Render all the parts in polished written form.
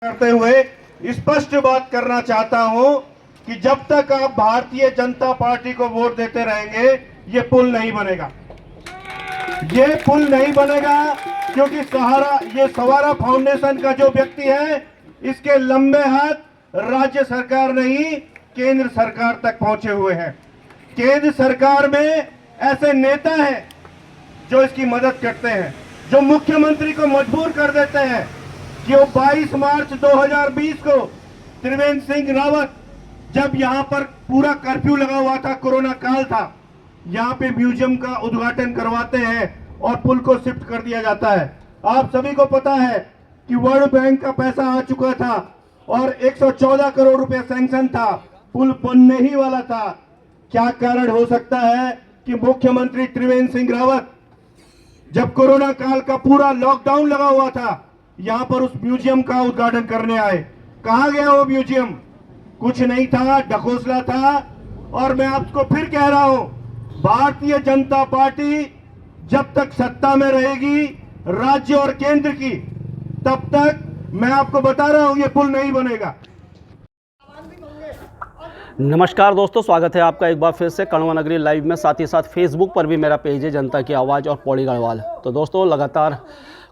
करते हुए स्पष्ट बात करना चाहता हूं कि जब तक आप भारतीय जनता पार्टी को वोट देते रहेंगे ये पुल नहीं बनेगा। ये पुल नहीं बनेगा क्योंकि ये सवारा फाउंडेशन का जो व्यक्ति है इसके लंबे हाथ राज्य सरकार नहीं केंद्र सरकार तक पहुंचे हुए हैं। केंद्र सरकार में ऐसे नेता हैं जो इसकी मदद करते हैं, जो मुख्यमंत्री को मजबूर कर देते हैं कि वो 22 मार्च 2020 को त्रिवेंद्र सिंह रावत जब यहां पर पूरा कर्फ्यू लगा हुआ था, कोरोना काल था, यहां पे म्यूजियम का उद्घाटन करवाते हैं और पुल को शिफ्ट कर दिया जाता है। आप सभी को पता है कि वर्ल्ड बैंक का पैसा आ चुका था और 114 करोड़ रुपए सैंक्शन था, पुल बनने ही वाला था। क्या कारण हो सकता है कि मुख्यमंत्री त्रिवेंद्र सिंह रावत जब कोरोना काल का पूरा लॉकडाउन लगा हुआ था यहां पर उस म्यूजियम का उद्घाटन करने आए? कहां गया वो म्यूजियम? कुछ नहीं था, ढकोसला था। और मैं आपको फिर कह रहा हूं, भारतीय जनता पार्टी जब तक सत्ता में रहेगी राज्य और केंद्र की, तब तक मैं आपको बता रहा हूं ये पुल नहीं बनेगा। नमस्कार दोस्तों, स्वागत है आपका एक बार फिर से कण्वा नगरी लाइव में। साथ ही साथ फेसबुक पर भी मेरा पेज है जनता की आवाज़ और पौड़ी गढ़वाल। तो दोस्तों लगातार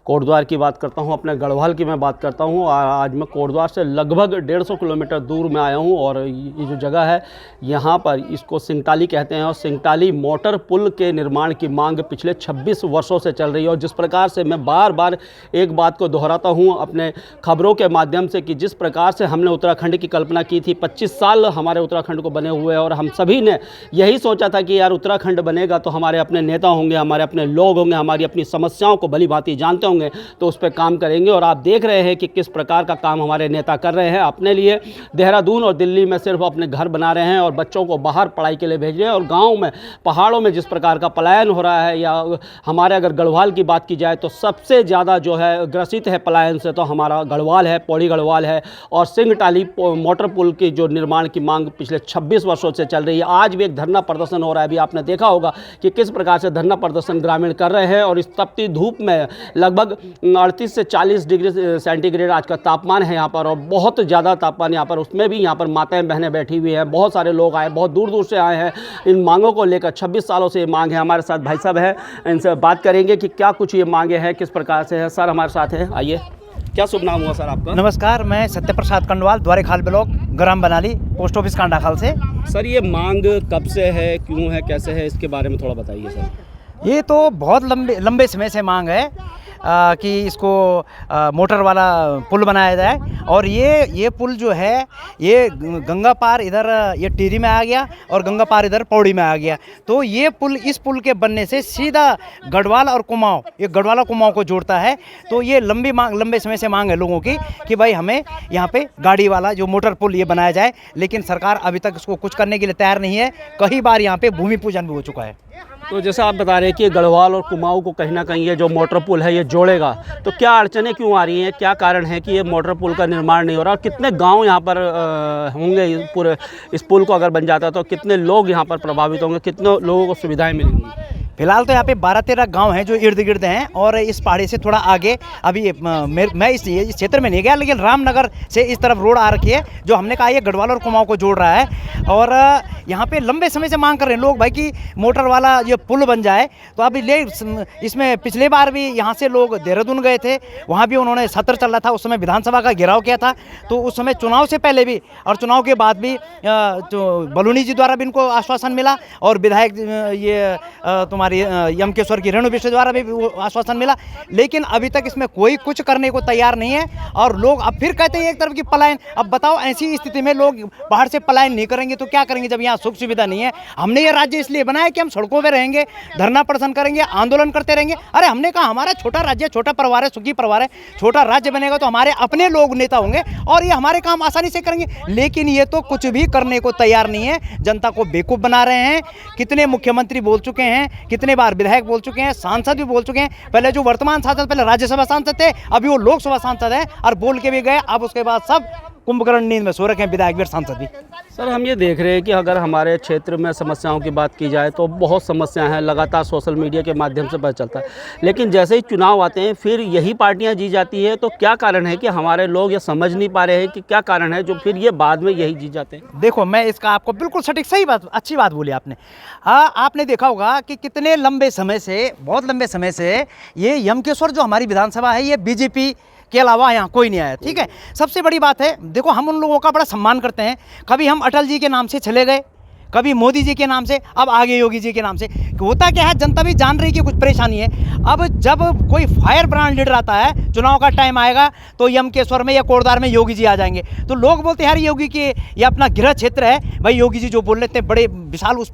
कोटद्वार की बात करता हूं, अपने गढ़वाल की मैं बात करता हूं। आज मैं कोटद्वार से लगभग 150 किलोमीटर दूर में आया हूं और ये जो जगह है यहां पर इसको सिंगटाली कहते हैं और सिंगटाली मोटर पुल के निर्माण की मांग पिछले 26 वर्षों से चल रही है। और जिस प्रकार से मैं बार बार एक बात को दोहराता हूं अपने खबरों के माध्यम से कि जिस प्रकार से हमने उत्तराखंड की कल्पना की थी, 25 साल हमारे उत्तराखंड को बने हुए हैं और हम सभी ने यही सोचा था कि यार उत्तराखंड बनेगा तो हमारे अपने नेता होंगे, हमारे अपने लोग होंगे, हमारी अपनी समस्याओं को भली भांति जानते होंगे तो उस पर काम करेंगे। और आप देख रहे हैं कि किस प्रकार का काम हमारे नेता कर रहे हैं। अपने लिए देहरादून और दिल्ली में सिर्फ अपने घर बना रहे हैं और बच्चों को बाहर पढ़ाई के लिए भेज रहे हैं। और गाँव में, पहाड़ों में जिस प्रकार का पलायन हो रहा है, या हमारे अगर गढ़वाल की बात की जाए तो सबसे ज़्यादा जो है ग्रसित है पलायन से तो हमारा गढ़वाल है, पौड़ी गढ़वाल है। और सिंगटाली मोटर पुल की जो निर्माण की मांग पिछले 26 वर्षों से चल रही है। आज भी एक धरना प्रदर्शन हो रहा है, अभी आपने देखा होगा कि किस प्रकार से धरना प्रदर्शन ग्रामीण कर रहे हैं। और इस तपती धूप में लगभग 38 से 40 डिग्री सेंटीग्रेड आज का तापमान है यहाँ पर और बहुत ज़्यादा तापमान यहाँ पर। उसमें भी यहाँ पर माताएं बहनें बैठी हुई हैं, बहुत सारे लोग आए, बहुत दूर दूर से आए हैं इन मांगों को लेकर। 26 सालों से ये मांग है। हमारे साथ भाई साहब हैं, इनसे बात करेंगे कि क्या कुछ ये मांगे हैं, किस प्रकार से है। सर हमारे साथ हैं, आइए। क्या शुभ नाम हुआ सर आपका? नमस्कार, मैं सत्यप्रसाद कंडवाल, द्वारे खाल ब्लॉक, ग्राम बनाली, पोस्ट ऑफिस कांडाखाल से। सर ये मांग कब से है, क्यों है, कैसे है, इसके बारे में थोड़ा बताइए सर। ये तो बहुत लंबे समय से मांग है कि इसको मोटर वाला पुल बनाया जाए। और ये पुल जो है ये गंगा पार इधर ये टिहरी में आ गया और गंगा पार इधर पौड़ी में आ गया। तो ये पुल, इस पुल के बनने से सीधा गढ़वाल और कुमाऊं, ये गढ़वाल और कुमाऊं को जोड़ता है। तो ये लंबे समय से मांग है लोगों की कि भाई हमें यहाँ पे गाड़ी वाला जो मोटर पुल ये बनाया जाए। लेकिन सरकार अभी तक इसको कुछ करने के लिए तैयार नहीं है। कई बार यहाँ पे भूमि पूजन भी हो चुका है। तो जैसा आप बता रहे हैं कि गढ़वाल और कुमाऊं को कहीं ना कहीं ये जो मोटर पुल है ये जोड़ेगा, तो क्या अड़चनें क्यों आ रही हैं, क्या कारण है कि ये मोटर पुल का निर्माण नहीं हो रहा? और कितने गांव यहाँ पर होंगे पूरे इस पुल को अगर बन जाता तो कितने लोग यहाँ पर प्रभावित होंगे, कितने लोगों को सुविधाएं मिलेंगी? फिलहाल तो यहाँ पे 12-13 गांव हैं जो इर्द गिर्द हैं। और इस पहाड़ी से थोड़ा आगे अभी मैं इस क्षेत्र में नहीं गया, लेकिन रामनगर से इस तरफ रोड आ रखी है जो हमने कहा ये गढ़वाल और कुमाऊं को जोड़ रहा है। और यहाँ पे लंबे समय से मांग कर रहे हैं लोग भाई कि मोटर वाला ये पुल बन जाए। तो अभी इसमें पिछले बार भी यहाँ से लोग देहरादून गए थे, वहाँ भी उन्होंने सत्र चल रहा था, उस समय विधानसभा का घेराव किया था। तो उस समय चुनाव से पहले भी और चुनाव के बाद भी बलूनी जी द्वारा भी इनको आश्वासन मिला और विधायक ये तुम्हारे यमकेश्वर की रेणु विश्व द्वारा भी आश्वासन मिला। लेकिन अभी तक इसमें कोई कुछ करने को तैयार नहीं है। और लोग अब फिर कहते हैं एक तरफ की पलायन। अब बताओ ऐसी स्थिति में लोग बाहर से पलायन नहीं करेंगे तो क्या करेंगे जब यहाँ सुख सुविधा नहीं है? हमने ये राज्य इसलिए बनाया कि हम सड़कों पे रहेंगे, धरना प्रदर्शन करेंगे, आंदोलन करते रहेंगे। अरे हमने कहा हमारा छोटा राज्य, छोटा परिवार है, सुखी परिवार है, छोटा राज्य बनेगा तो हमारे अपने लोग नेता होंगे और ये हमारे काम आसानी से करेंगे। लेकिन ये तो कुछ भी करने को तैयार नहीं है, जनता को बेवकूफ़ बना रहे हैं। कितने मुख्यमंत्री बोल चुके हैं, कितने बार विधायक बोल चुके हैं, सांसद भी बोल चुके हैं। पहले जो वर्तमान सांसद पहले राज्यसभा सांसद थे, अभी वो लोकसभा सांसद हैं और बोल के भी गए। अब उसके बाद सब कुंभकर्ण नींद में सो रखे हैं विधायक भी और सांसद भी। सर हम ये देख रहे हैं कि अगर हमारे क्षेत्र में समस्याओं की बात की जाए तो बहुत समस्याएं हैं, लगातार सोशल मीडिया के माध्यम से पता चलता है, लेकिन जैसे ही चुनाव आते हैं फिर यही पार्टियां जी जाती है। तो क्या कारण है कि हमारे लोग ये समझ नहीं पा रहे हैं कि क्या कारण है जो फिर ये बाद में यही जीत जाते हैं? देखो मैं इसका आपको बिल्कुल सटीक सही बात, अच्छी बात बोली आपने। हाँ, आपने देखा होगा कि कितने लंबे समय से, बहुत लंबे समय से ये यमकेश्वर जो हमारी विधानसभा है, ये बीजेपी के अलावा यहाँ कोई नहीं आया। ठीक है, सबसे बड़ी बात है, देखो हम उन लोगों का बड़ा सम्मान करते हैं। कभी हम अटल जी के नाम से चले गए, कभी मोदी जी के नाम से, अब आगे योगी जी के नाम से। होता क्या है, जनता भी जान रही कि कुछ परेशानी है। अब जब कोई फायर ब्रांड लीडर आता है, चुनाव का टाइम आएगा तो यमकेश्वर में या कोटद्वार में योगी जी आ जाएंगे। तो लोग बोलते हैं यार योगी के ये अपना गृह क्षेत्र है, भाई योगी जी जो बोल रहे थे बड़े विशाल, उस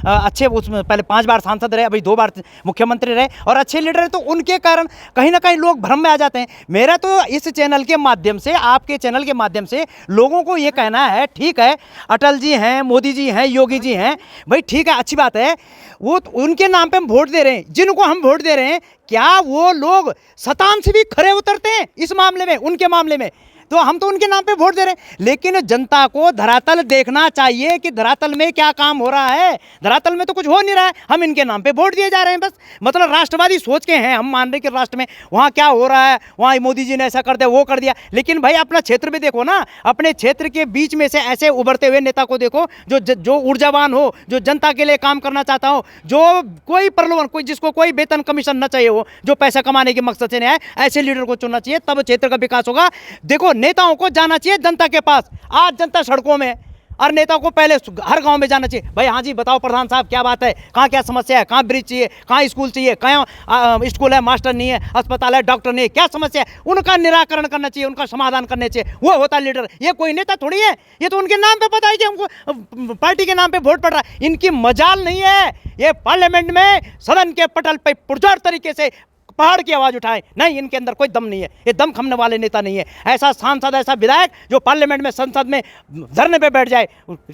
अच्छे, उसमें पहले 5 बार सांसद रहे, अभी 2 बार मुख्यमंत्री रहे और अच्छे लीडर हैं, तो उनके कारण कहीं ना कहीं लोग भ्रम में आ जाते हैं। मेरा तो इस चैनल के माध्यम से, आपके चैनल के माध्यम से लोगों को ये कहना है, ठीक है अटल जी हैं, मोदी जी हैं, योगी जी हैं, भाई ठीक है, अच्छी बात है, वो उनके नाम पे हम वोट दे रहे हैं। जिनको हम वोट दे रहे हैं, क्या वो लोग शतान से भी खरे उतरते हैं इस मामले में, उनके मामले में? तो हम तो उनके नाम पे वोट दे रहे हैं, लेकिन जनता को धरातल देखना चाहिए कि धरातल में क्या काम हो रहा है। धरातल में तो कुछ हो नहीं रहा है, हम इनके नाम पे वोट दिए जा रहे हैं बस। मतलब राष्ट्रवादी सोच के हैं, हम मान रहे कि राष्ट्र में वहाँ क्या हो रहा है, वहाँ मोदी जी ने ऐसा कर दिया, वो कर दिया, लेकिन भाई अपना क्षेत्र में देखो ना, अपने क्षेत्र के बीच में से ऐसे उभरते हुए नेता को देखो जो ऊर्जावान हो, जो जनता के लिए काम करना चाहता हो, जो कोई प्रलोभन, कोई जिसको कोई वेतन कमीशन न चाहिए हो, जो पैसा कमाने के मकसद से नहीं आए, ऐसे लीडर को चुनना चाहिए, तब क्षेत्र का विकास होगा। देखो नेताओं को जाना चाहिए जनता के पास, आज जनता सड़कों में, और नेताओं को पहले हर गांव में जाना चाहिए। भाई हाँ जी बताओ प्रधान साहब क्या बात है, कहाँ क्या समस्या है, कहाँ ब्रिज चाहिए, कहाँ स्कूल चाहिए, कहाँ स्कूल है मास्टर नहीं है, अस्पताल है डॉक्टर नहीं है, क्या समस्या है, उनका निराकरण करना चाहिए, उनका समाधान करना चाहिए, वो होता लीडर। ये कोई नेता थोड़ी है, ये तो उनके नाम पे पता है कि हमको पार्टी के नाम पे वोट पड़ रहा है। इनकी मजाल नहीं है, ये पार्लियामेंट में सदन के पटल पर पुरजोर तरीके से पहाड़ की आवाज उठाए, नहीं इनके अंदर कोई दम नहीं है, ये दम खमने वाले नेता नहीं है। ऐसा सांसद, ऐसा विधायक जो पार्लियामेंट में, संसद में धरने पे बैठ जाए,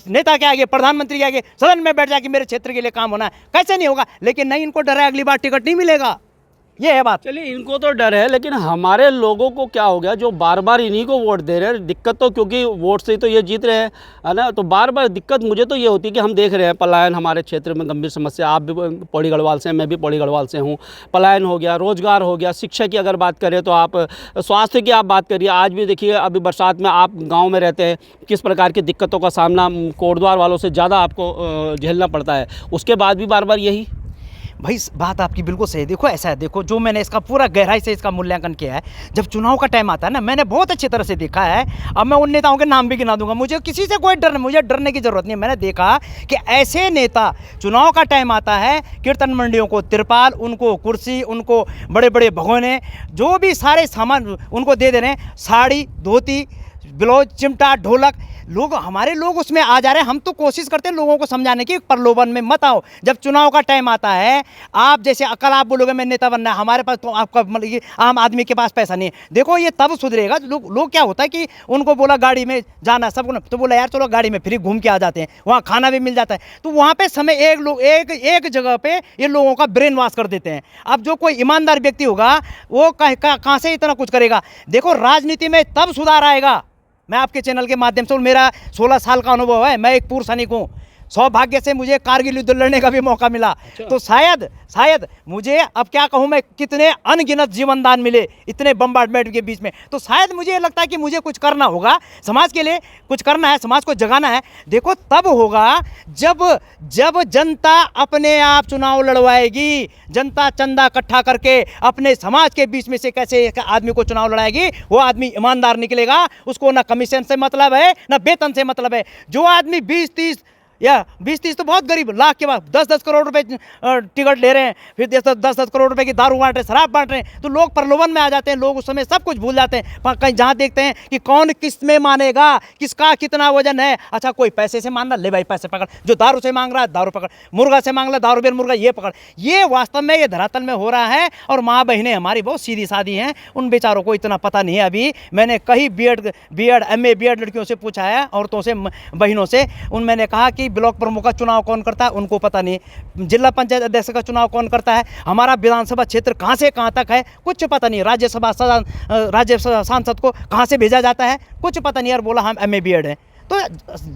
नेता के आगे, प्रधानमंत्री के आगे सदन में बैठ जाए कि मेरे क्षेत्र के लिए काम होना है, कैसे नहीं होगा? लेकिन नहीं, इनको डर है अगली बार टिकट नहीं मिलेगा, ये है बात। चलिए इनको तो डर है, लेकिन हमारे लोगों को क्या हो गया जो बार बार इन्हीं को वोट दे रहे हैं? दिक्कत तो क्योंकि वोट से ही तो ये जीत रहे हैं, है ना, तो बार बार दिक्कत मुझे तो ये होती है कि हम देख रहे हैं पलायन हमारे क्षेत्र में गंभीर समस्या। आप भी पौड़ी गढ़वाल से हैं, मैं भी पौड़ी गढ़वाल से हूँ। पलायन हो गया, रोजगार हो गया, शिक्षा की अगर बात करें तो आप स्वास्थ्य की आप बात करिए, आज भी देखिए अभी बरसात में आप गाँव में रहते हैं, किस प्रकार की दिक्कतों का सामना कोटद्वार वालों से ज़्यादा आपको झेलना पड़ता है, उसके बाद भी बार बार यही। भाई बात आपकी बिल्कुल सही है। देखो ऐसा है, देखो जो मैंने इसका पूरा गहराई से इसका मूल्यांकन किया है, जब चुनाव का टाइम आता है ना, मैंने बहुत अच्छी तरह से देखा है। अब मैं उन नेताओं के नाम भी गिना दूंगा, मुझे किसी से कोई डर नहीं, मुझे डरने की जरूरत नहीं है। मैंने देखा कि ऐसे नेता, चुनाव का टाइम आता है, कीर्तन मंडियों को तिरपाल, उनको कुर्सी, उनको बड़े बड़े भगोने, जो भी सारे सामान उनको दे रहे हैं, साड़ी, धोती, ब्लाउज, चिमटा, ढोलक, लोग, हमारे लोग उसमें आ जा रहे हैं। हम तो कोशिश करते हैं लोगों को समझाने की, प्रलोभन में मत आओ। जब चुनाव का टाइम आता है, आप जैसे कल आप बोलोगे मैं नेता बनना है, हमारे पास तो आपका मतलब कि आम आदमी के पास पैसा नहीं है, देखो ये तब सुधरेगा। लोग क्या होता है कि उनको बोला गाड़ी में जाना है सबको, तो बोला यार चलो गाड़ी में फ्री घूम के आ जाते हैं, वहाँ खाना भी मिल जाता है, तो वहाँ पे समय एक जगह पे ये लोगों का ब्रेन वॉश कर देते हैं। अब जो कोई ईमानदार व्यक्ति होगा वो कहाँ से इतना कुछ करेगा? देखो राजनीति में तब सुधार आएगा। मैं आपके चैनल के माध्यम से, मेरा 16 साल का अनुभव है, मैं एक पूर्व सैनिक हूँ, सौभाग्य से मुझे कारगिल युद्ध लड़ने का भी मौका मिला। अच्छा। तो शायद मुझे, अब क्या कहूँ मैं, कितने अनगिनत जीवन दान मिले इतने बम्बार्डमेंट के बीच में, तो शायद मुझे लगता है कि मुझे कुछ करना होगा, समाज के लिए कुछ करना है, समाज को जगाना है। देखो तब होगा जब जनता अपने आप चुनाव लड़वाएगी, जनता चंदा इकट्ठा करके अपने समाज के बीच में से कैसे एक आदमी को चुनाव लड़ाएगी, वो आदमी ईमानदार निकलेगा, उसको ना कमीशन से मतलब है ना वेतन से मतलब है। जो आदमी 20-30 या 20-30 तो बहुत गरीब, लाख के बाद 10-10 करोड़ रुपए टिकट ले रहे हैं, फिर 10-10 करोड़ रुपए की दारू बांट रहे हैं, शराब बांट रहे हैं, तो लोग प्रलोभन में आ जाते हैं, लोग उस समय सब कुछ भूल जाते हैं। पर कहीं जहाँ देखते हैं कि कौन किस में मानेगा, किसका कितना वजन है, अच्छा कोई पैसे से मांग रहा, ले भाई पैसे पकड़, जो दारू से मांग रहा है दारू पकड़, मुर्गा से मांग रहा दारू बेर मुर्गा ये पकड़। ये वास्तव में ये धरातल में हो रहा है। और माँ बहनें हमारी बहुत सीधी सादी हैं, उन बेचारों को इतना पता नहीं है। अभी मैंने कई BEd MA BEd लड़कियों से पूछा है, औरतों से, बहनों से, मैंने कहा कि ब्लॉक प्रमुख का चुनाव कौन करता है उनको पता नहीं, जिला पंचायत अध्यक्ष का चुनाव कौन करता है, हमारा विधानसभा क्षेत्र कहाँ से कहाँ तक है कुछ पता नहीं, राज्यसभा सांसद को कहाँ से भेजा जाता है कुछ पता नहीं, यार बोला हम MA BEd हैं। तो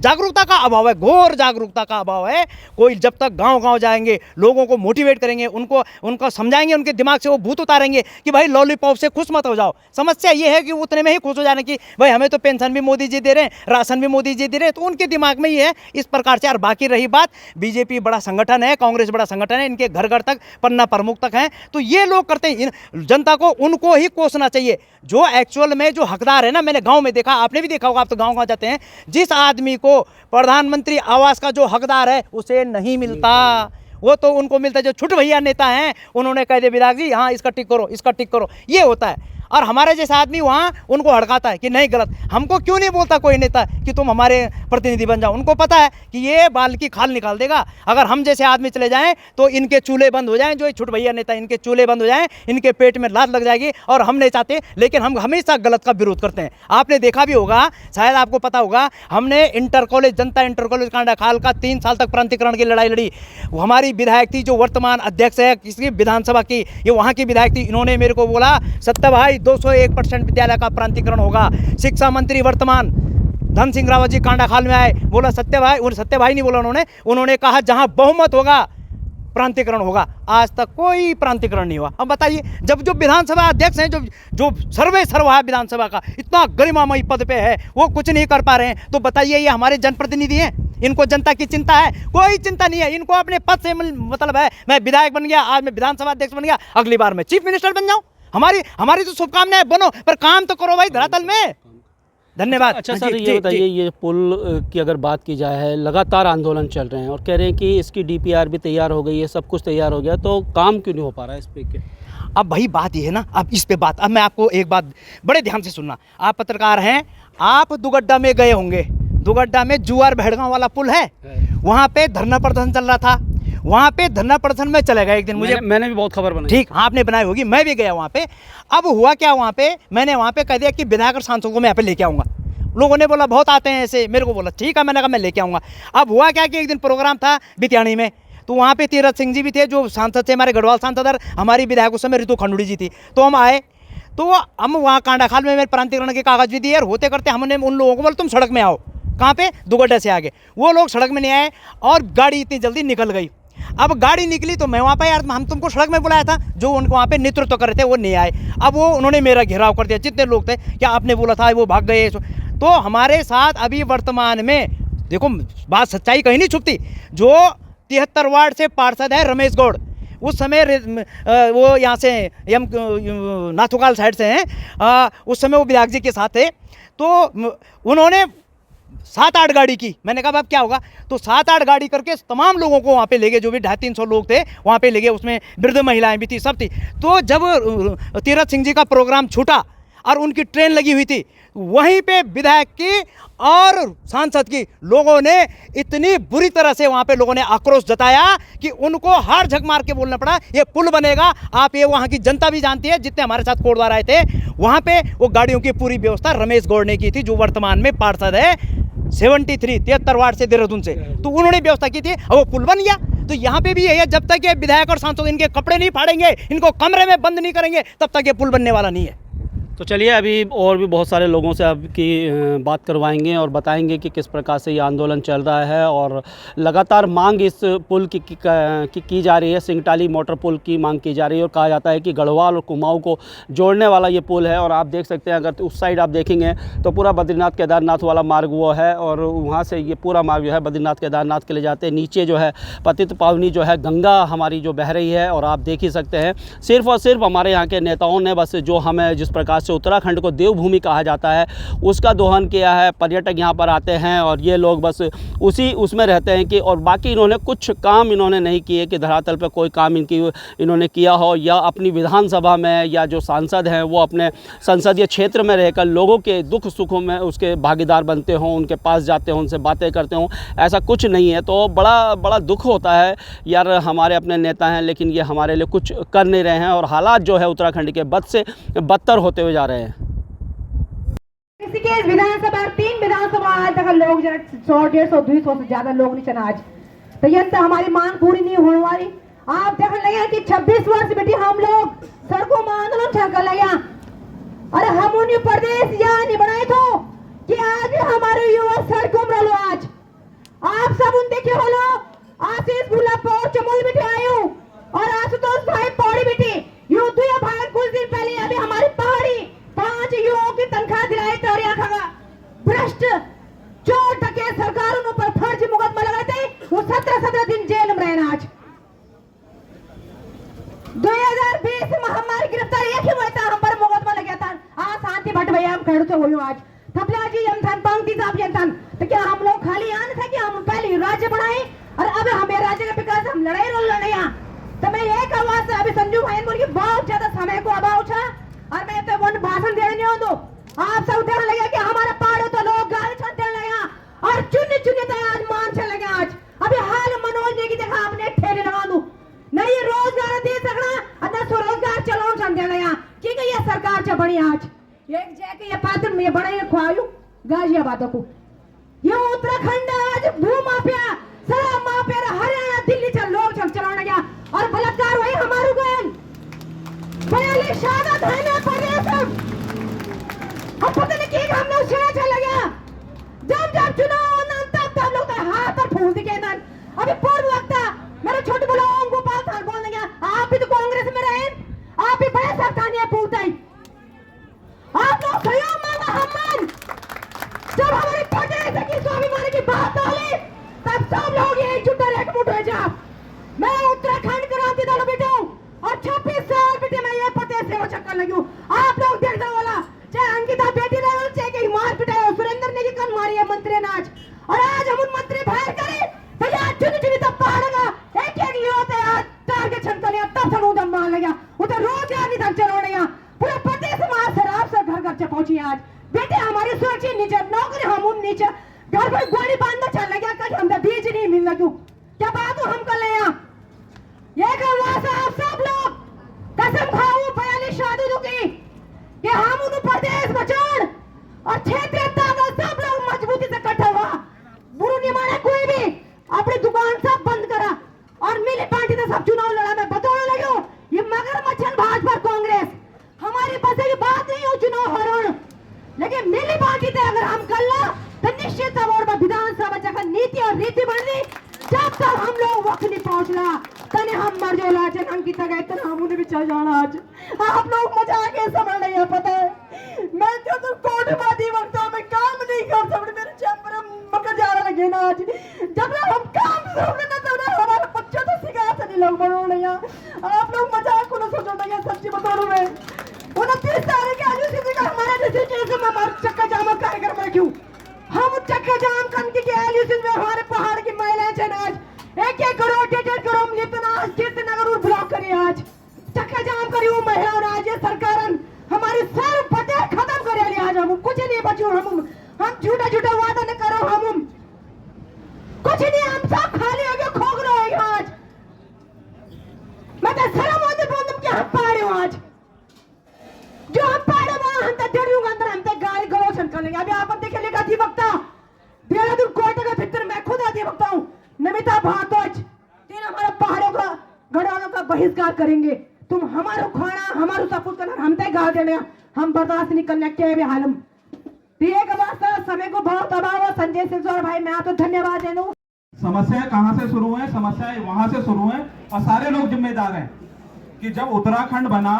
जागरूकता का अभाव है, घोर जागरूकता का अभाव है। कोई जब तक गांव-गांव जाएंगे, लोगों को मोटिवेट करेंगे, उनको समझाएंगे, उनके दिमाग से वो भूत उतारेंगे कि भाई लॉलीपॉप से खुश मत हो जाओ। समस्या ये है कि उतने में ही खुश हो जाने की, भाई हमें तो पेंशन भी मोदी जी दे रहे हैं, राशन भी मोदी जी दे रहे हैं, तो उनके दिमाग में ये है इस प्रकार से। और बाकी रही बात, बीजेपी बड़ा संगठन है, कांग्रेस बड़ा संगठन है, इनके घर घर तक पन्ना प्रमुख तक हैं, तो ये लोग करते हैं। जनता को उनको ही कोसना चाहिए जो एक्चुअल में जो हकदार है ना। मैंने गाँव में देखा, आपने भी देखा होगा, आप तो गाँव जाते हैं, जिस आदमी को प्रधानमंत्री आवास का जो हकदार है उसे नहीं मिलता, वो तो उनको मिलता है जो छुट भैया नेता हैं, उन्होंने कह दिया विधायक जी हाँ इसका टिक करो, इसका टिक करो, ये होता है। और हमारे जैसा आदमी वहाँ उनको हड़काता है कि नहीं गलत। हमको क्यों नहीं बोलता कोई नेता कि तुम हमारे प्रतिनिधि बन जाओ, उनको पता है कि ये बाल की खाल निकाल देगा। अगर हम जैसे आदमी चले जाएं तो इनके चूल्हे बंद हो जाएं, जो छुट भैया नेता इनके चूल्हे बंद हो जाएं, इनके पेट में लात लग जाएगी, और हम नहीं चाहते, लेकिन हम हमेशा गलत का विरोध करते हैं। आपने देखा भी होगा, शायद आपको पता होगा, हमने जनता इंटर कॉलेज कांडाखाल का 3 साल तक प्रांतीकरण की लड़ाई लड़ी। हमारी विधायक थी जो वर्तमान अध्यक्ष है किसी विधानसभा की, ये वहाँ की विधायक थी, इन्होंने मेरे को बोला सत्य भाई 201% विद्यालय का प्रांतीकरण होगा। शिक्षा मंत्री वर्तमान धन सिंह रावत जी कांडाखाल में आए, बोला सत्य भाई नहीं बोला उन्होंने कहा जहां बहुमत होगा प्रांतीकरण होगा। आज तक कोई प्रांतीकरण नहीं हुआ। अब बताइए, जब जो विधानसभा अध्यक्ष हैं, जो सर्वे सर्व है विधानसभा का, इतना गरिमामयी पद पे है, वो कुछ नहीं कर पा रहे हैं, तो बताइए ये हमारे जनप्रतिनिधि हैं? इनको जनता की चिंता है? कोई चिंता नहीं है इनको। अपने पद से मतलब है, मैं विधायक बन गया, आज मैं विधानसभा अध्यक्ष बन गया, अगली बार मैं चीफ मिनिस्टर बन जाऊं। हमारी तो शुभकामनाएं, बनो पर काम तो करो भाई धरातल में। धन्यवाद। अच्छा सर, ये बताइए, ये पुल की अगर बात की जाए, लगातार आंदोलन चल रहे हैं और कह रहे हैं कि इसकी DPR भी तैयार हो गई है, सब कुछ तैयार हो गया, तो काम क्यों नहीं हो पा रहा है इस पे? अब वही बात ये है ना, अब इस पे बात, अब मैं आपको एक बात बड़े ध्यान से सुनना। आप पत्रकार हैं, आप दुगड्डा में गए होंगे। दुगड्डा में जुआर भेड़गांव वाला पुल है, वहाँ पे धरना प्रदर्शन चल रहा था। वहाँ पे धरना प्रदर्शन में चले गए एक दिन, मैंने भी बहुत खबर बनाई। ठीक, हाँ आपने बनाई होगी, मैं भी गया वहाँ पे। अब हुआ क्या, वहाँ पे मैंने वहाँ पे कह दिया कि विधायक और सांसदों को मैं यहाँ पे लेके आऊँगा। लोगों ने बोला बहुत आते हैं ऐसे, मेरे को बोला ठीक है, मैंने कहा मैं लेके आऊँगा। अब हुआ क्या कि एक दिन प्रोग्राम था बितियाणी में, तो वहाँ पे तीरथ सिंह जी भी थे जो सांसद थे, हमारे गढ़वाल सांसद, और हमारी विधायक उस समय ऋतु खंडूड़ी जी थी। तो हम आए, तो हम वहाँ कांडाखाल में मेरे प्रांतीकरण के कागज भी दिए, और होते करते हमने उन लोगों को बोला तुम सड़क में आओ। कहाँ पे? दुगड्डा से आगे। वो लोग सड़क में नहीं आए और गाड़ी इतनी जल्दी निकल गई। अब गाड़ी निकली तो मैं वहाँ पे, यार हम तुमको सड़क में बुलाया था, जो उनको वहाँ पे नेतृत्व कर रहे थे वो नहीं आए। अब उन्होंने मेरा घेराव कर दिया, जितने लोग थे, क्या आपने बोला था, वो भाग गए। तो हमारे साथ अभी वर्तमान में देखो, बात सच्चाई कहीं नहीं छुपती, जो 73 वार्ड से पार्षद है रमेश गौड़, उस समय वो यहाँ से नाथुकाल साइड से हैं, उस समय वो विधायक जी के साथ थे। तो उन्होंने 7-8 गाड़ी की। मैंने कहा अब क्या होगा, तो 7-8 गाड़ी करके तमाम लोगों को वहाँ पे ले गए, जो भी 250-300 लोग थे वहाँ पे ले गए, उसमें वृद्ध महिलाएं भी थी, सब थी। तो जब तीरथ सिंह जी का प्रोग्राम छूटा और उनकी ट्रेन लगी हुई थी, वहीं पे विधायक की और सांसद की लोगों ने इतनी बुरी तरह से वहाँ पे लोगों ने आक्रोश जताया कि उनको हार झक मार के बोलना पड़ा ये पुल बनेगा। आप ये वहाँ की जनता भी जानती है, जितने हमारे साथ कोटद्वार आए थे, वहाँ पे वो गाड़ियों की पूरी व्यवस्था रमेश गौड़ ने की थी, जो वर्तमान में पार्षद है 73 वार्ड से, देहरादून से। तो उन्होंने व्यवस्था की थी और वो पुल बन गया। तो यहाँ पे भी यही है, जब तक ये विधायक और सांसद इनके कपड़े नहीं फाड़ेंगे, इनको कमरे में बंद नहीं करेंगे, तब तक ये पुल बनने वाला नहीं है। तो चलिए, अभी और भी बहुत सारे लोगों से आपकी बात करवाएंगे और बताएंगे कि किस प्रकार से ये आंदोलन चल रहा है और लगातार मांग इस पुल की जा रही है। सिंगटाली मोटर पुल की मांग की जा रही है और कहा जाता है कि गढ़वाल और कुमाऊं को जोड़ने वाला ये पुल है। और आप देख सकते हैं, अगर उस साइड आप देखेंगे तो पूरा बद्रीनाथ केदारनाथ वाला मार्ग वो है, और वहाँ से ये पूरा मार्ग जो है बद्रीनाथ केदारनाथ के लिए जाते हैं। नीचे जो है पतित पावनी जो है गंगा हमारी जो बह रही है, और आप देख ही सकते हैं सिर्फ और सिर्फ हमारे यहाँ के नेताओं ने बस जो हमें जिस प्रकार से उत्तराखंड को देवभूमि कहा जाता है उसका दोहन किया है। पर्यटक यहाँ पर आते हैं और ये लोग बस उसमें रहते हैं कि, और बाकी इन्होंने कुछ काम इन्होंने नहीं किए कि धरातल पर कोई काम इन्होंने किया हो, या अपनी विधानसभा में या जो सांसद हैं वो अपने संसदीय क्षेत्र में रहकर लोगों के दुख सुखों में उसके भागीदार बनते हों, उनके पास जाते हों, उनसे बातें करते हों, ऐसा कुछ नहीं है। तो बड़ा दुख होता है यार, हमारे अपने नेता हैं लेकिन ये हमारे लिए कुछ कर नहीं रहे हैं, और हालात जो है उत्तराखंड के बद से बदतर होते हुए जा रहे हैं। इसी के विधानसभा 3 विधानसभा आज तक लोग 100, 150, 200 से ज्यादा लोग नहीं चना आज तो ये तो हमारी मांग पूरी नहीं होने वाली। आप देख लगे कि 26 वर्ष बेटी हम लोग सड़कों में आंदोलन कर लगे। अरे हम उन्हीं प्रदेश यहाँ नहीं बनाए तो कि आज हमारे युवा सड़कों में रहो। आज आप सब उन देखे हो लो आशीष भूला पौड़ चमोल बेटे आए हो और आशुतोष भाई पौड़ी बेटी युद्ध या भाई कुछ दिन पहले अभी हमारी पहाड़ी 5 युवाओं की तनख्वाह दिलाई तो भ्रष्ट चोर टके सरकारों पर फर्जी मुकदमा लगाए थे वो 17 दिन जेल में रहना। आज 2020 महामारी गिरफ्तार एक ही हुआ था हम पर मुकदमा लग गया था। आज शांति भट्ट भैया हम खड़े तो हुई आज थपला जी यमथान पंक्ति साहब यमथान तो क्या हम लोग खाली आने थे कि हम पहले राज्य बनाए और अब हमें राज्य का विकास हम लड़ाई रोल लड़े तो मैं एक आवाज से अभी संजू भाई बोल के बहुत ज्यादा समय को अभाव था और मैं तो वन भाषण देने नहीं दो। आप सब देख लगे कि हमारा पहाड़ों तो लोग गाली छानते लगे और चुनी चुनी तो आज मान चल लगे। आज अभी हाल मनोज ने की देखा आपने ठेले लगा दू नहीं रोजगार दे सकना और न स्वरोजगार चलाओ छानते लगे क्योंकि ये सरकार से बड़ी आज एक जैके ये पात्र में बड़े खुआयु गाजियाबाद को ये उत्तराखंड आज भू माफिया शराब माफिया हरियाणा दिल्ली चल लोग चलाने गया और बलात्कार वही हमारे गए बयाली शादा धरने प्रदेश हम पता नहीं कि हम लोग शहर चले गया जब चुनाव होना तब लोग तो हाथ और फूल दिखे ना। अभी पूर्व वक्ता मेरे छोटे बोला ओम गोपाल थाल बोलने गया आप भी तो कांग्रेस में रहे आप भी बड़े सरकार पूछता ही आप लोग सहयोग मांगा हम जब हमारे प्रदेश की स्वाभिमान की बात आई तब सब लोग एकजुट और एकमुट हो जाओ। मैं उत्तराखंड क्रांति दल बेटा हूँ और 26 साल बेटे मैं ये पते सेवा चक्कर लगी हूँ। आप लोग देख दो वाला चाहे अंकिता बेटी रहे चाहे कहीं मार पिटाए सुरेंद्र ने की कन मारी है मंत्री ने आज और आज हम उन मंत्री बाहर करे तो यार चुनी चुनी तब पहाड़ेगा एक होते यार टारगेट छनका लिया तब सब उधर मार लगा उधर रोजगार नहीं तक चलाने यहाँ पूरे प्रदेश में शराब से घर घर से पहुंची आज बेटे हमारी सुरक्षित नीचे नौकरी हम उन नीचे घर पर गोली बांधना चल लगा कहीं हमने बीज नहीं मिलना क्यों क्या बात हो हम कर ले ये आप सब लोग कसम खाओ 42 शादी की कि हम उन प्रदेश बचान और क्षेत्रीय ताकत सब लोग मजबूती से इकट्ठा हुआ बुरु नहीं माने कोई भी अपनी दुकान सब बंद करा और मिली पार्टी ने सब चुनाव लड़ा मैं बताने लगे ये मगरमच्छन भाजपा कांग्रेस हमारी बसे की बात नहीं हो चुनाव हरण लेकिन मिली पार्टी थे अगर हम कर ला तो निश्चित तौर पर विधानसभा जगह नीति और रीति बन रही जब तक हम लोग वक्त नहीं पहुंचला तने हम मर जो लाचे अंकिता गए तो हम उन्हें भी चल जाना। आज आप लोग मजा आके समझ नहीं है पता है मैं जो तो कोर्ट बादी वक्त में काम नहीं कर सकते मेरे चैम्बर में मकर जा रहा लगे ना आज जब हम काम शुरू करना तो हमारे बच्चों तो सिखा नहीं लोग बनो नहीं आप लोग मजाक को ना सोचो नहीं सच्ची बता रहा मैं 29 तारीख के आज किसी का हमारा डिस्ट्रिक्ट में हमारे चक्का जाम कार्यक्रम में क्यों हम चक्का जाम करने के एलयूसी में हमारे पहाड़ की महिलाएं हैं आज 1-1 करोड़ 1.5 करोड़ लितना कीर्तनगर और ब्लॉक करी आज चक्का जाम करी वो महिलाओं ने आज सरकार हमारी सारी पते खत्म कर लिया आज हम कुछ नहीं बचो हम झूठा झूठा वादा न करो हम कुछ नहीं हम सब खाली हो गए खोखले हो गए आज मैं तो शर्म होती बोलूं कि हम पहाड़े हो आज जो हम पहाड़े वहां हम तो डरियों के अंदर हम तो गाली गलोचन कर लेंगे। अभी आप देखे लेगा अधिवक्ता देहरादून कोर्ट के भीतर मैं खुद अधिवक्ता हूँ नमिता भारद्वाज तीन हमारे पहाड़ों का गढ़वालों का बहिष्कार करेंगे तुम हमारो खाना हमारो सब कुछ करना हम तय गाल देने हम बर्दाश्त नहीं करने के भी हालम एक वास्ता समय को बहुत अभाव है। संजय सिंह भाई मैं आपको धन्यवाद दे दूं। समस्याएं कहां से शुरू है समस्याएं वहां से शुरू है और सारे लोग जिम्मेदार हैं कि जब उत्तराखंड बना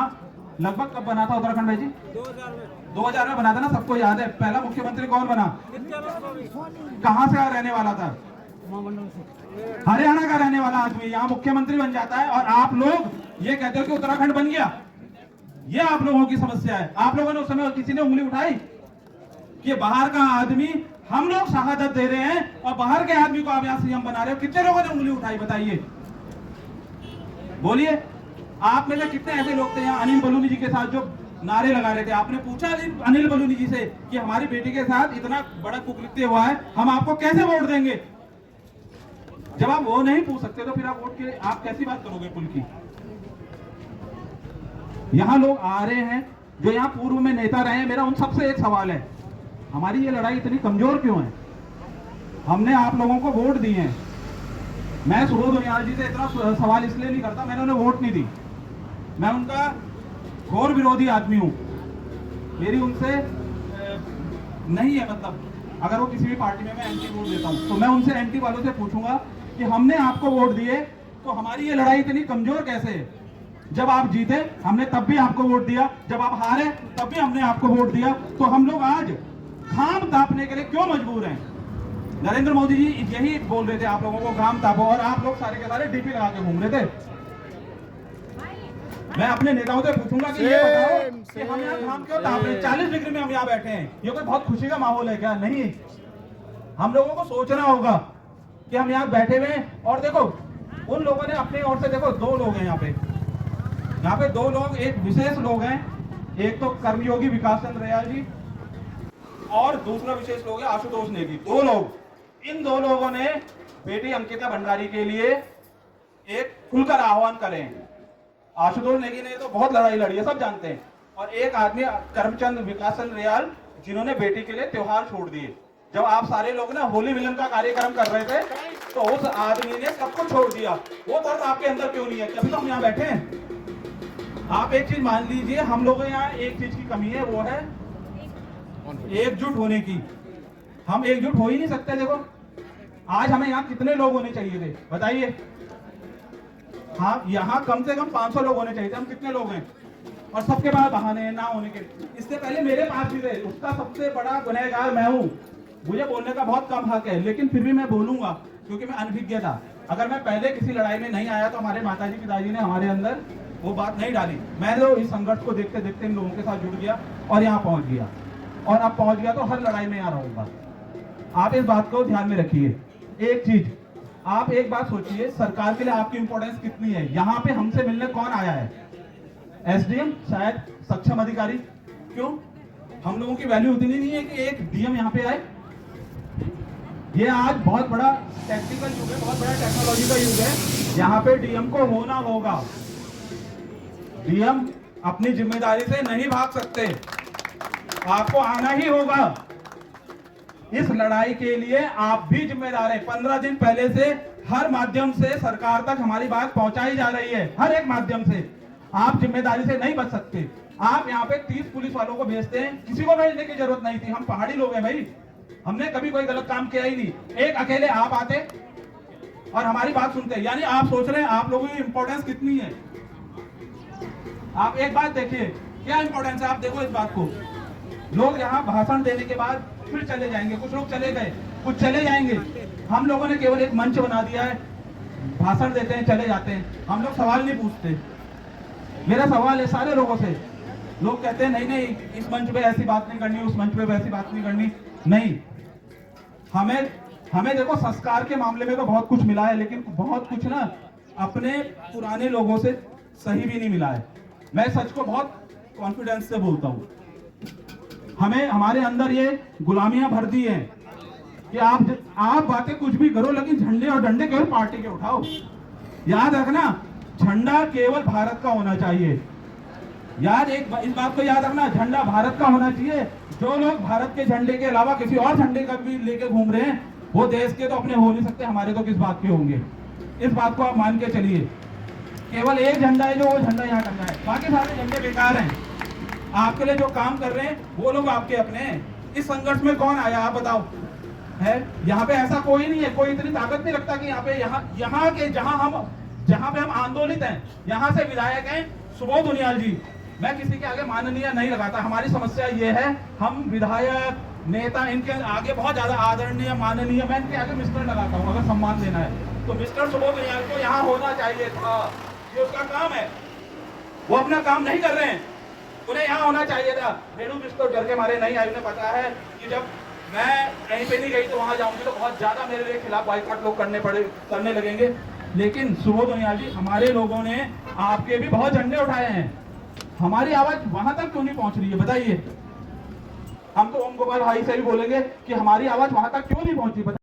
लगभग कब बना था उत्तराखंड भाई जी 2000 में बना था ना सबको याद है। पहला मुख्यमंत्री कौन बना कहां से रहने वाला था हरियाणा का रहने वाला आदमी यहाँ मुख्यमंत्री बन जाता है और आप लोग ये कहते हो कि उत्तराखंड बन गया। ये आप लोगों की समस्या है। आप लोगों ने उस समय किसी ने उंगली उठाई कि बाहर का आदमी हम लोग शहादत दे रहे हैं और बाहर के आदमी को आप यहाँ सीएम बना रहे हो। कितने लोगों ने उंगली उठाई बताइए बोलिए। आप में से कितने ऐसे लोग थे यहाँ अनिल बलूनी जी के साथ जो नारे लगा रहे थे। आपने पूछा अनिल बलूनी जी से कि हमारी बेटी के साथ इतना बड़ा कुकृत्य हुआ है हम आपको कैसे वोट देंगे। जब आप वो नहीं पूछ सकते तो फिर आप वोट के आप कैसी बात करोगे पुल की। यहाँ लोग आ रहे हैं जो यहाँ पूर्व में नेता रहे हैं। मेरा उन सबसे एक सवाल है हमारी ये लड़ाई इतनी कमजोर क्यों है? हमने आप लोगों को वोट दिए हैं। मैं सुबोध उनियाल जी से इतना सवाल इसलिए नहीं करता, मैंने उन्हें वोट नहीं दी, मैं उनका घोर विरोधी आदमी हूँ। मेरी उनसे नहीं है, मतलब अगर वो किसी भी पार्टी में मैं एंटी वोट देता हूँ तो मैं उनसे एंटी वालों से पूछूंगा कि हमने आपको वोट दिए तो हमारी ये लड़ाई इतनी कमजोर कैसे है? जब आप जीते हमने तब भी आपको वोट दिया, जब आप हारे तब भी हमने आपको वोट दिया, तो हम लोग आज घाम तापने के लिए क्यों मजबूर हैं? नरेंद्र मोदी जी यही बोल रहे थे आप लोगों को घाम तापो, और आप लोग सारे के सारे डीपी लगा के घूम रहे थे। मैं अपने नेताओं से पूछूंगा कि ये बताओ कि हम यहाँ घाम क्यों ताप रहे हैं? 40 डिग्री में हम यहाँ बैठे हैं, ये कोई बहुत खुशी का माहौल है क्या? नहीं, हम लोगों को सोचना होगा कि हम यहाँ बैठे हुए हैं। और देखो उन लोगों ने अपनी ओर से, देखो 2 लोग हैं यहाँ पे 2 लोग, एक विशेष लोग हैं, एक तो कर्मयोगी विकास चंद्र दयाल जी और दूसरा विशेष लोग है आशुतोष नेगी। 2 लोग, इन 2 लोगों ने बेटी अंकिता भंडारी के लिए एक खुलकर आह्वान करे हैं। आशुतोष नेगी ने तो बहुत लड़ाई लड़ी है, सब जानते हैं, और एक आदमी कर्मचंद विकास चंद्र दयाल जिन्होंने बेटी के लिए त्योहार छोड़ दिए। जब आप सारे लोग ना होली मिलन का कार्यक्रम कर रहे थे तो उस आदमी ने सब कुछ छोड़ दिया। वो दर्द आपके अंदर क्यों नहीं है? कभी तो हम यहाँ बैठे हैं। आप एक चीज मान लीजिए, हम लोगों यहाँ एक चीज की कमी है, वो है एकजुट होने की। हम एकजुट हो ही नहीं सकते। देखो आज हमें यहाँ कितने लोग होने चाहिए थे बताइए? हाँ, यहाँ कम से कम 500 लोग होने चाहिए थे। हम कितने लोग हैं? और सबके पास बहाने हैं ना होने के। इससे पहले मेरे पास भी थे, उसका सबसे बड़ा गुनहगार मैं हूँ। मुझे बोलने का बहुत कम हक है, लेकिन फिर भी मैं बोलूंगा क्योंकि मैं अनभिज्ञ था। अगर मैं पहले किसी लड़ाई में नहीं आया तो हमारे माताजी पिताजी ने हमारे अंदर वो बात नहीं डाली। मैं तो इस संघर्ष को देखते देखते इन लोगों के साथ जुड़ गया और यहाँ पहुंच गया, और अब पहुंच गया तो हर लड़ाई में यहाँ रहूंगा। आप इस बात को ध्यान में रखिए। एक चीज आप एक बात सोचिए, सरकार के लिए आपकी इंपॉर्टेंस कितनी है? यहाँ पे हमसे मिलने कौन आया है? एसडीएम, शायद सक्षम अधिकारी। क्यों? हम लोगों की वैल्यू उतनी नहीं है कि एक डीएम यहाँ पे आए। ये आज बहुत बड़ा टेक्निकल युग है, बहुत बड़ा टेक्नोलॉजी का युग है। यहाँ पे डीएम को होना होगा। डीएम अपनी जिम्मेदारी से नहीं भाग सकते, आपको आना ही होगा। इस लड़ाई के लिए आप भी जिम्मेदार हैं। 15 दिन पहले से हर माध्यम से सरकार तक हमारी बात पहुंचाई जा रही है, हर एक माध्यम से। आप जिम्मेदारी से नहीं बच सकते। आप यहाँ पे 30 पुलिस वालों को भेजते हैं, किसी को भेजने की जरूरत नहीं थी। हम पहाड़ी लोग हैं भाई, हमने कभी कोई गलत काम किया ही नहीं। एक अकेले आप आते और हमारी बात सुनते। यानी आप सोच रहे हैं आप लोगों की इंपॉर्टेंस कितनी है। आप एक बात देखिए, क्या इंपॉर्टेंस है। आप देखो इस बात को, लोग यहाँ भाषण देने के बाद फिर चले जाएंगे। कुछ लोग चले गए, कुछ चले जाएंगे। हम लोगों ने केवल एक मंच बना दिया है, भाषण देते हैं, चले जाते हैं। हम लोग सवाल नहीं पूछते। मेरा सवाल है सारे लोगों से। लोग कहते हैं नहीं नहीं, इस मंच पे ऐसी बात नहीं करनी, उस मंच पे वैसी बात नहीं करनी। नहीं, हमें देखो संस्कार के मामले में तो बहुत कुछ मिला है, लेकिन बहुत कुछ ना अपने पुराने लोगों से सही भी नहीं मिला है। मैं सच को बहुत कॉन्फिडेंस से बोलता हूँ। हमें हमारे अंदर ये गुलामियां भर दी हैं कि आप बातें कुछ भी करो, लेकिन झंडे और डंडे केवल पार्टी के उठाओ। याद रखना, झंडा केवल भारत का होना चाहिए। याद इस बात को याद रखना, झंडा भारत का होना चाहिए। जो लोग भारत के झंडे के अलावा किसी और झंडे का भी लेके घूम रहे हैं, वो देश के तो अपने हो नहीं सकते, हमारे तो किस बात के होंगे। इस बात को आप मान के चलिए। केवल एक झंडा है जो वो झंडा यहाँ करना है, बाकी सारे झंडे बेकार हैं। आपके लिए जो काम कर रहे हैं वो लोग आपके अपने हैं। इस संघर्ष में कौन आया आप बताओ? है यहाँ पे ऐसा कोई नहीं है, कोई इतनी ताकत नहीं रखता कि यहाँ पे जहाँ पे हम आंदोलित हैं, यहाँ से विधायक हैं सुबोध उनियाल जी। मैं किसी के आगे माननीय नहीं लगाता। हमारी समस्या ये है, हम विधायक नेता इनके आगे बहुत ज्यादा आदरणीय माननीय, मैं इनके आगे मिस्टर लगाता हूँ। अगर सम्मान देना है तो मिस्टर सुबोध उनियाल को यहाँ होना चाहिए था। ये उसका काम है, वो अपना काम नहीं कर रहे हैं, उन्हें यहाँ होना चाहिए था। रेणु बिस्ट तो डर के मारे नहीं आई। उन्हें पता है कि जब मैं कहीं पे नहीं गई तो वहां जाऊंगी तो बहुत ज्यादा मेरे लिए खिलाफ बाइकआउट लोग करने लगेंगे। लेकिन सुबोध उनियाल जी, हमारे लोगों ने आपके भी बहुत झंडे उठाए हैं, हमारी आवाज वहां तक क्यों नहीं पहुंच रही है बताइए? हम तो ओम गोपाल भाई से भी बोलेंगे कि हमारी आवाज वहां तक क्यों नहीं पहुंची।